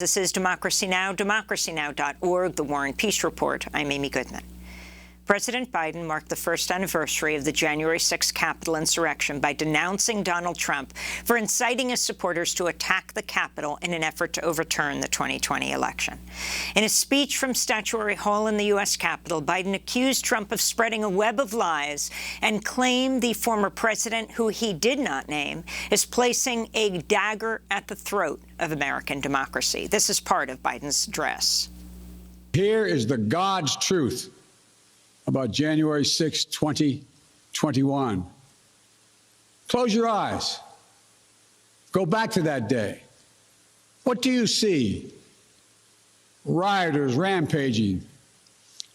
This is Democracy Now!, democracynow.org, The War and Peace Report. I'm Amy Goodman. President Biden marked the first anniversary of the January 6th Capitol insurrection by denouncing Donald Trump for inciting his supporters to attack the Capitol in an effort to overturn the 2020 election. In a speech from Statuary Hall in the U.S. Capitol, Biden accused Trump of spreading a web of lies and claimed the former president, who he did not name, is placing a dagger at the throat of American democracy. This is part of Biden's address. Here is the God's truth about January 6, 2021. Close your eyes. Go back to that day. What do you see? Rioters rampaging,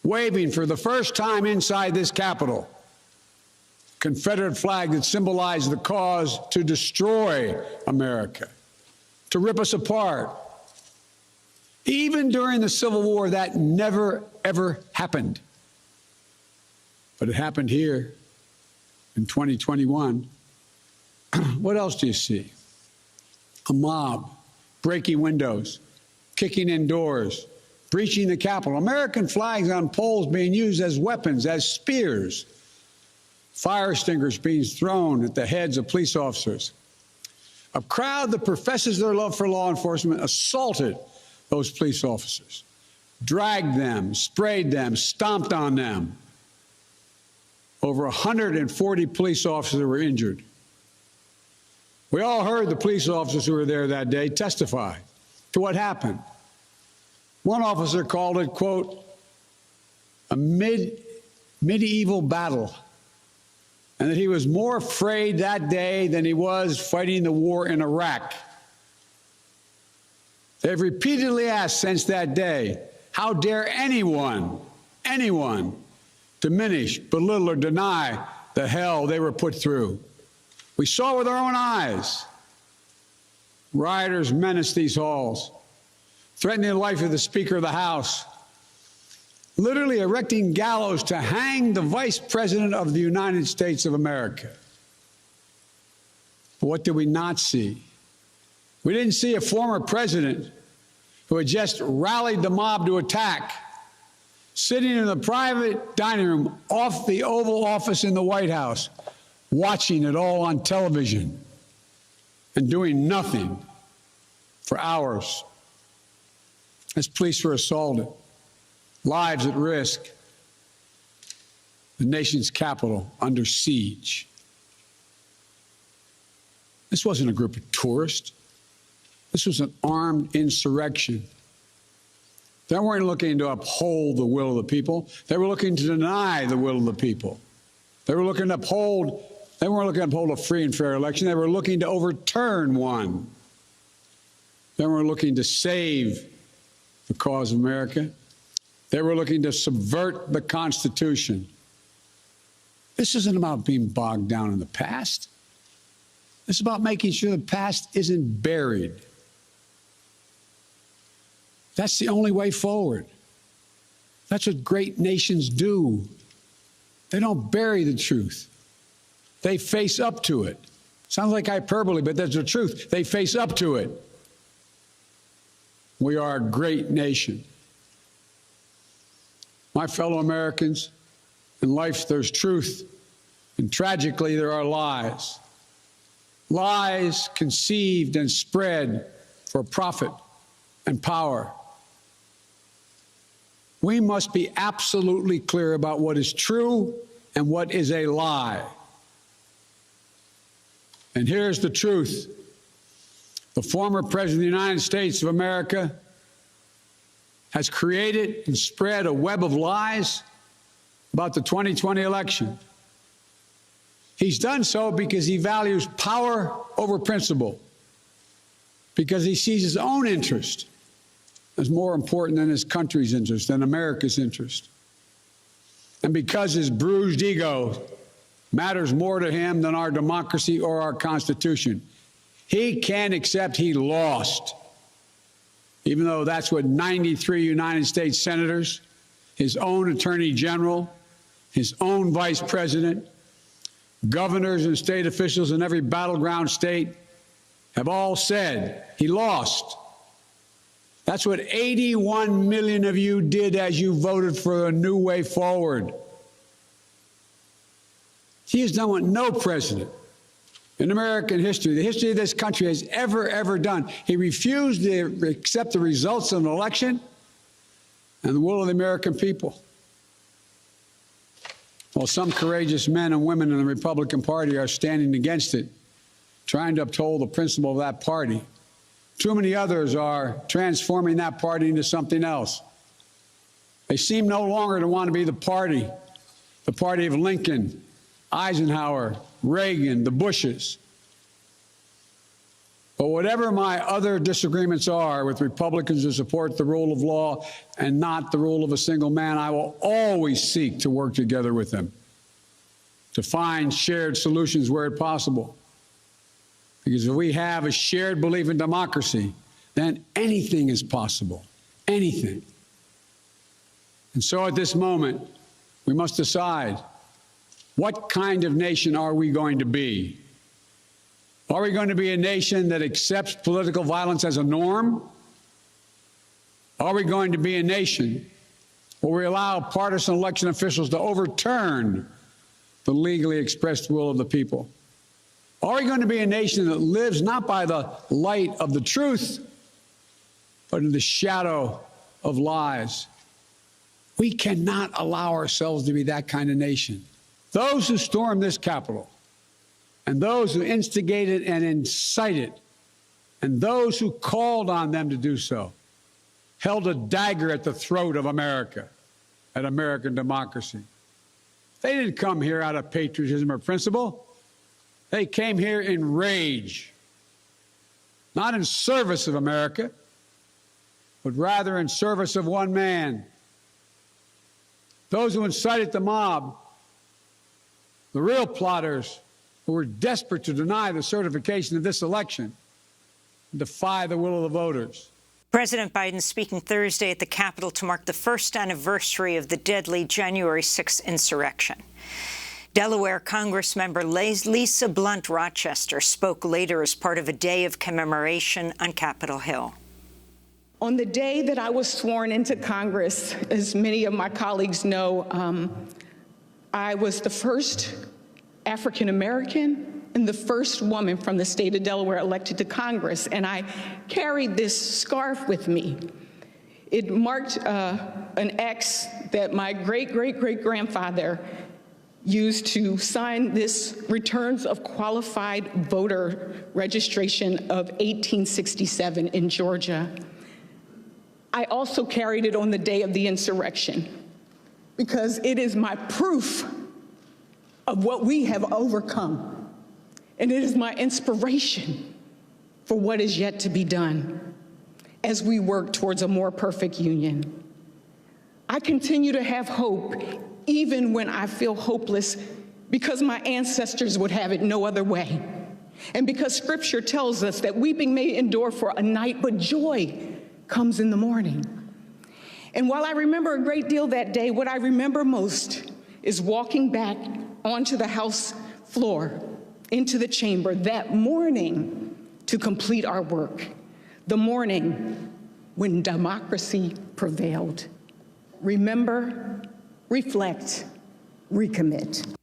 waving for the first time inside this Capitol. Confederate flag that symbolized the cause to destroy America, to rip us apart. Even during the Civil War, that never, ever happened. But it happened here in 2021. What else do you see? A mob breaking windows, kicking in doors, breaching the Capitol. American flags on poles being used as weapons, as spears. Fire extinguishers being thrown at the heads of police officers. A crowd that professes their love for law enforcement assaulted those police officers, dragged them, sprayed them, stomped on them. Over 140 police officers were injured. We all heard the police officers who were there that day testify to what happened. One officer called it, quote, a medieval battle, and that he was more afraid that day than he was fighting the war in Iraq. They've repeatedly asked since that day, how dare anyone diminish, belittle, or deny the hell they were put through. We saw with our own eyes. Rioters menaced these halls, threatening the life of the Speaker of the House, literally erecting gallows to hang the Vice President of the United States of America. But what did we not see? We didn't see a former president who had just rallied the mob to attack, sitting in the private dining room off the Oval Office in the White House, watching it all on television and doing nothing for hours as police were assaulted, lives at risk, the nation's capital under siege. This wasn't a group of tourists. This was an armed insurrection. They weren't looking to uphold the will of the people. They were looking to deny the will of the people. They weren't looking to uphold a free and fair election. They were looking to overturn one. They weren't looking to save the cause of America. They were looking to subvert the Constitution. This isn't about being bogged down in the past. This is about making sure the past isn't buried. That's the only way forward. That's what great nations do. They don't bury the truth. They face up to it. Sounds like hyperbole, but that's the truth. They face up to it. We are a great nation. My fellow Americans, in life there's truth, and tragically there are lies. Lies conceived and spread for profit and power. We must be absolutely clear about what is true and what is a lie. And here's the truth. The former President of the United States of America has created and spread a web of lies about the 2020 election. He's done so because he values power over principle, because he sees his own interest as more important than his country's interest, than America's interest. And because his bruised ego matters more to him than our democracy or our Constitution, he can't accept he lost, even though that's what 93 United States senators, his own attorney general, his own vice president, governors and state officials in every battleground state have all said he lost. That's what 81 million of you did as you voted for a new way forward. He has done what no president in American history, the history of this country, has ever done. He refused to accept the results of an election and the will of the American people. While some courageous men and women in the Republican Party are standing against it, trying to uphold the principle of that party, too many others are transforming that party into something else. They seem no longer to want to be the party of Lincoln, Eisenhower, Reagan, the Bushes. But whatever my other disagreements are with Republicans who support the rule of law and not the rule of a single man, I will always seek to work together with them to find shared solutions where possible. Because if we have a shared belief in democracy, then anything is possible, anything. And so at this moment, we must decide, what kind of nation are we going to be? Are we going to be a nation that accepts political violence as a norm? Are we going to be a nation where we allow partisan election officials to overturn the legally expressed will of the people? Are we going to be a nation that lives not by the light of the truth, but in the shadow of lies? We cannot allow ourselves to be that kind of nation. Those who stormed this Capitol, and those who instigated and incited, and those who called on them to do so, held a dagger at the throat of America, at American democracy. They didn't come here out of patriotism or principle. They came here in rage, not in service of America, but rather in service of one man. Those who incited the mob, the real plotters who were desperate to deny the certification of this election, and defy the will of the voters. President Biden speaking Thursday at the Capitol to mark the first anniversary of the deadly January 6th insurrection. Delaware Congressmember Lisa Blunt Rochester spoke later as part of a day of commemoration on Capitol Hill. On the day that I was sworn into Congress, as many of my colleagues know, I was the first African-American and the first woman from the state of Delaware elected to Congress, and I carried this scarf with me. It marked an X that my great-great-great-grandfather used to sign this returns of qualified voter registration of 1867 in Georgia. I also carried it on the day of the insurrection because it is my proof of what we have overcome, and it is my inspiration for what is yet to be done as we work towards a more perfect union. I continue to have hope even when I feel hopeless, because my ancestors would have it no other way, and because Scripture tells us that weeping may endure for a night, but joy comes in the morning. And while I remember a great deal that day, what I remember most is walking back onto the House floor, into the chamber that morning to complete our work, the morning when democracy prevailed. Remember, reflect, recommit.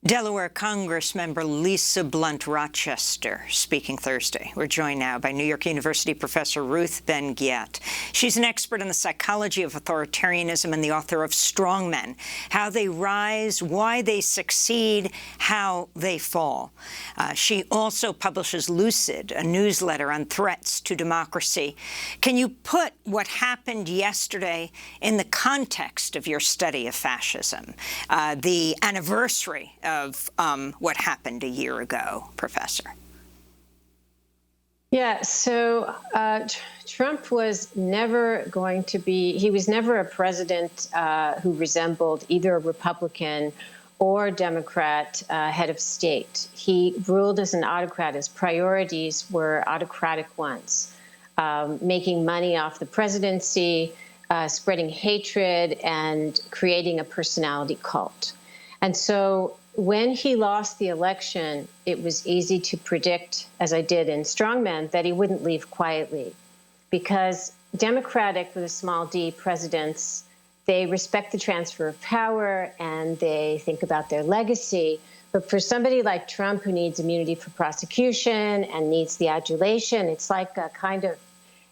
Delaware Congressmember Lisa Blunt Rochester speaking Thursday. We're joined now by New York University professor Ruth Ben-Ghiat. She's an expert in the psychology of authoritarianism and the author of Strong Men: How They Rise, Why They Succeed, How They Fall. She also publishes Lucid, a newsletter on threats to democracy. Can you put what happened yesterday in the context of your study of fascism, the anniversary of what happened a year ago, Professor? Yeah, so Trump was never going to be, he was never a president who resembled either a Republican or Democrat head of state. He ruled as an autocrat. His priorities were autocratic ones, making money off the presidency, spreading hatred, and creating a personality cult. And so when he lost the election, it was easy to predict, as I did in Strong Men, that he wouldn't leave quietly, because Democratic with a small d presidents, they respect the transfer of power and they think about their legacy. But for somebody like Trump, who needs immunity for prosecution and needs the adulation, it's like a kind of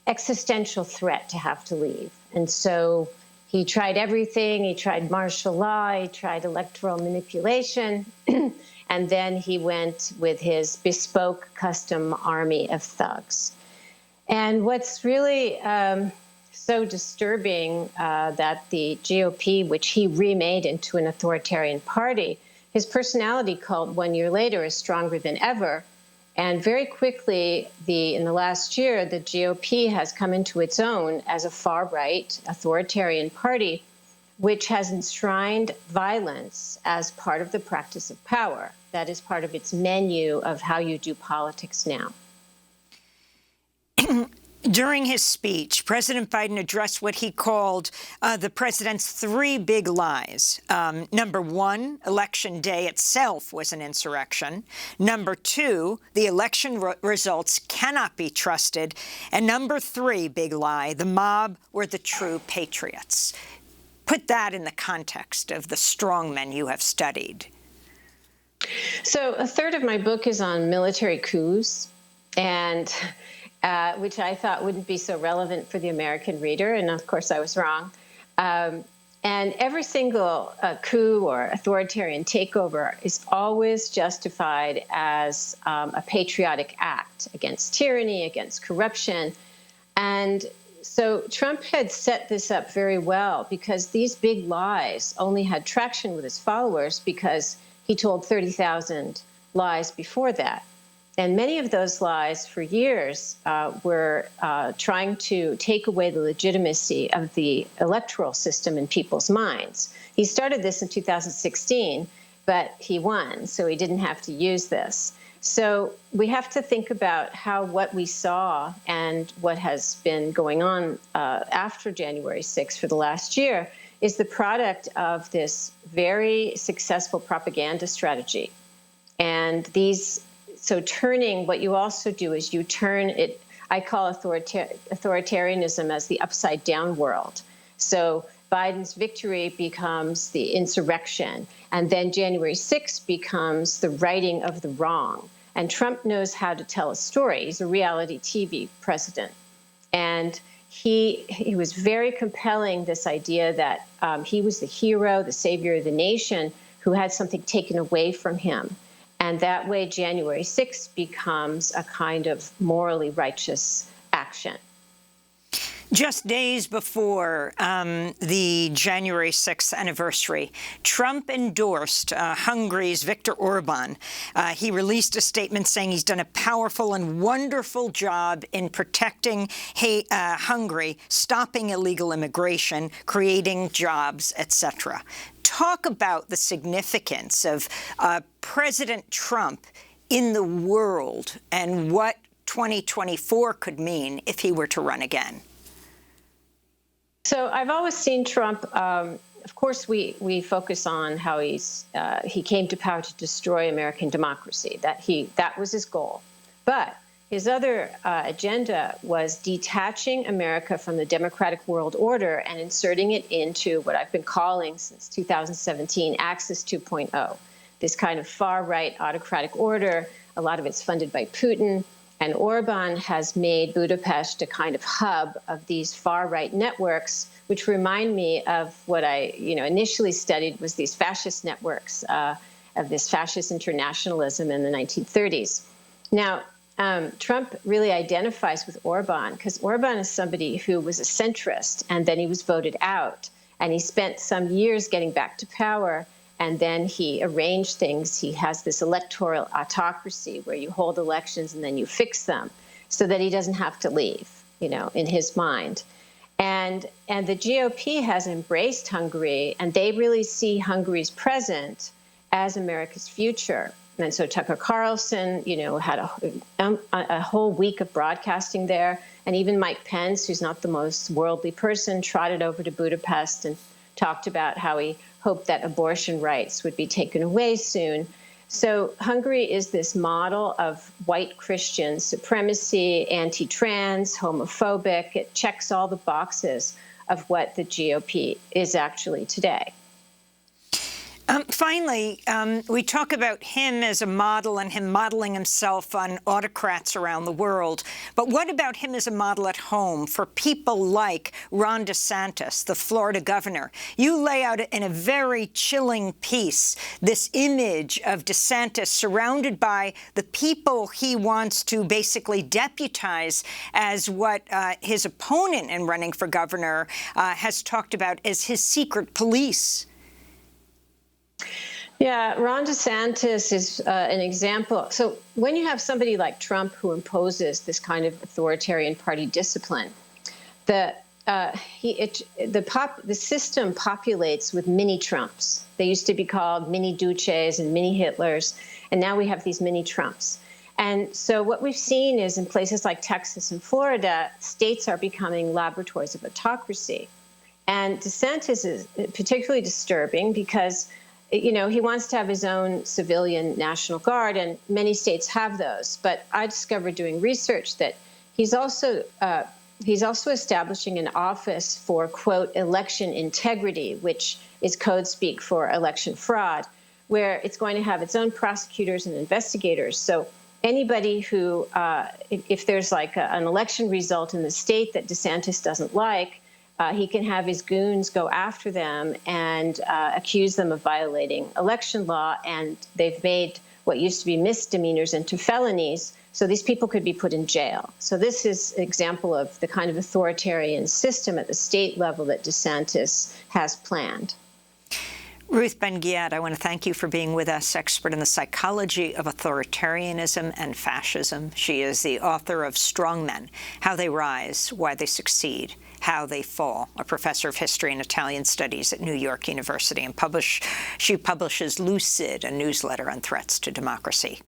existential threat to have to leave. And so he tried everything. He tried martial law. He tried electoral manipulation. And then he went with his bespoke custom army of thugs. And what's really so disturbing that the GOP, which he remade into an authoritarian party, his personality cult 1 year later is stronger than ever. And very quickly, in the last year, the GOP has come into its own as a far-right authoritarian party, which has enshrined violence as part of the practice of power. That is part of its menu of how you do politics now. During his speech, President Biden addressed what he called the president's three big lies. Number one, Election Day itself was an insurrection. Number two, the election results cannot be trusted. And number three, big lie, the mob were the true patriots. Put that in the context of the strongmen you have studied. So a third of my book is on military coups, and which I thought wouldn't be so relevant for the American reader. And of course, I was wrong. And every single coup or authoritarian takeover is always justified as a patriotic act against tyranny, against corruption. And so Trump had set this up very well because these big lies only had traction with his followers because he told 30,000 lies before that. And many of those lies for years were trying to take away the legitimacy of the electoral system in people's minds. He started this in 2016, but he won, so he didn't have to use this. So we have to think about how what we saw and what has been going on after January 6th for the last year is the product of this very successful propaganda strategy. And so turning, what you also do is you turn it, I call authoritarianism as the upside down world. So Biden's victory becomes the insurrection, and then January 6th becomes the righting of the wrong. And Trump knows how to tell a story. He's a reality TV president. And he was very compelling, this idea that he was the hero, the savior of the nation, who had something taken away from him. And that way, January 6th becomes a kind of morally righteous action. Just days before the January 6th anniversary, Trump endorsed Hungary's Viktor Orbán. He released a statement saying he's done a powerful and wonderful job in protecting Hungary, stopping illegal immigration, creating jobs, etc. Talk about the significance of President Trump in the world and what 2024 could mean if he were to run again. So I've always seen Trump, of course, we focus on how he came to power to destroy American democracy, that was his goal. But his other agenda was detaching America from the democratic world order and inserting it into what I've been calling since 2017, Axis 2.0, this kind of far-right autocratic order. A lot of it's funded by Putin. And Orbán has made Budapest a kind of hub of these far-right networks, which remind me of what I initially studied was these fascist networks of this fascist internationalism in the 1930s. Now, Trump really identifies with Orbán because Orbán is somebody who was a centrist, and then he was voted out. And he spent some years getting back to power. And then he arranged things. He has this electoral autocracy where you hold elections and then you fix them so that he doesn't have to leave, in his mind. And the GOP has embraced Hungary, and they really see Hungary's present as America's future. And so Tucker Carlson, had a whole week of broadcasting there. And even Mike Pence, who's not the most worldly person, trotted over to Budapest and talked about how he hoped that abortion rights would be taken away soon. So Hungary is this model of white Christian supremacy, anti-trans, homophobic. It checks all the boxes of what the GOP is actually today. Finally, we talk about him as a model and him modeling himself on autocrats around the world. But what about him as a model at home for people like Ron DeSantis, the Florida governor? You lay out in a very chilling piece this image of DeSantis surrounded by the people he wants to basically deputize as what his opponent in running for governor has talked about as his secret police. Yeah, Ron DeSantis is an example. So when you have somebody like Trump who imposes this kind of authoritarian party discipline, the system populates with mini Trumps. They used to be called mini Duces and mini Hitlers, and now we have these mini Trumps. And so what we've seen is in places like Texas and Florida, states are becoming laboratories of autocracy. And DeSantis is particularly disturbing because he wants to have his own civilian National Guard, and many states have those. But I discovered doing research that he's also establishing an office for, quote, election integrity, which is code speak for election fraud, where it's going to have its own prosecutors and investigators. So anybody who, if there's like an election result in the state that DeSantis doesn't like, he can have his goons go after them and accuse them of violating election law. And they've made what used to be misdemeanors into felonies. So these people could be put in jail. So this is an example of the kind of authoritarian system at the state level that DeSantis has planned. Ruth Ben-Ghiat, I want to thank you for being with us, expert in the psychology of authoritarianism and fascism. She is the author of Strong Men, How They Rise, Why They Succeed, How They Fall, a professor of history and Italian studies at New York University, and she publishes Lucid, a newsletter on threats to democracy.